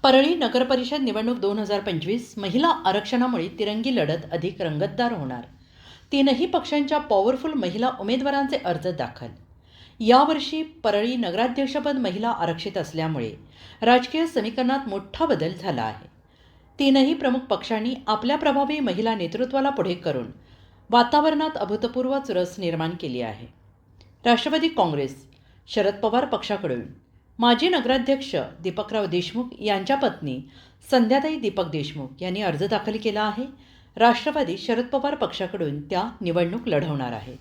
परळी नगरपरिषद निवडणूक 2025 महिला आरक्षणामुळे तिरंगी लढत अधिक रंगतदार होणार. तीनही पक्षांच्या पॉवरफुल महिला उमेदवारांचे अर्ज दाखल. यावर्षी परळी नगराध्यक्षपद महिला आरक्षित असल्यामुळे राजकीय समीकरणात मोठा बदल झाला आहे. तीनही प्रमुख पक्षांनी आपल्या प्रभावी महिला नेतृत्वाला पुढे करून वातावरणात अभूतपूर्व चुरस निर्माण केली आहे. राष्ट्रवादी काँग्रेस शरद पवार पक्षाकडून माजी नगराध्यक्ष दीपकराव देशमुख यांच्या पत्नी संध्याताई दीपक देशमुख यांनी अर्ज दाखल केला आहे. राष्ट्रवादी शरद पवार पक्षाकडून त्या निवडणूक लढवणार आहेत.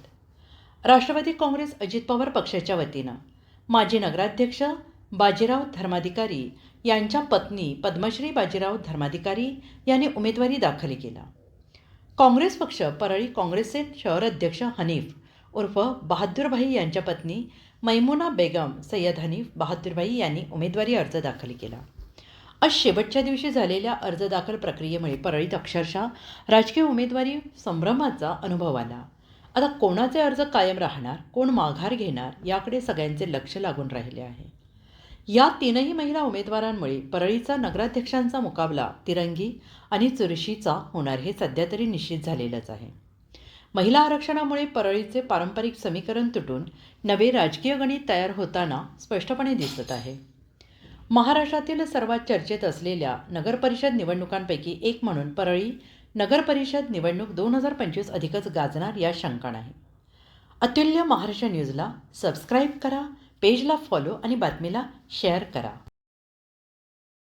राष्ट्रवादी काँग्रेस अजित पवार पक्षाच्या वतीनं माजी नगराध्यक्ष बाजीराव धर्माधिकारी यांच्या पत्नी पद्मश्री बाजीराव धर्माधिकारी यांनी उमेदवारी दाखल केला. काँग्रेस पक्ष परळी काँग्रेसचे शहर अध्यक्ष हनीफ उर्फ बहादूरभाई यांच्या पत्नी मैमुना बेगम सय्यद हनीफ बहादूरभाई यांनी उमेदवारी अर्ज दाखल केला. आज शेवटच्या दिवशी झालेल्या अर्ज दाखल प्रक्रियेमुळे परळीत अक्षरशः राजकीय उमेदवारी संभ्रमाचा अनुभव आला. आता कोणाचे अर्ज कायम राहणार, कोण माघार घेणार याकडे सगळ्यांचे लक्ष लागून राहिले आहे. या तीनही महिला उमेदवारांमुळे परळीचा नगराध्यक्षांचा मुकाबला तिरंगी आणि चुरशीचा होणार हे सध्या तरी निश्चित झालेलंच आहे. महिला आरक्षणामुळे परळीचे पारंपरिक समीकरण तुटून नवे राजकीय गणित तयार होताना स्पष्टपणे दिसत आहे. महाराष्ट्रातील सर्वात चर्चेत असलेल्या नगरपरिषद निवडणुकांपैकी एक म्हणून परळी नगरपरिषद निवडणूक 2025 अधिकच गाजणार या शंका नाही. अतुल्य महाराष्ट्र न्यूजला सबस्क्राईब करा, पेजला फॉलो आणि बातमीला शेअर करा.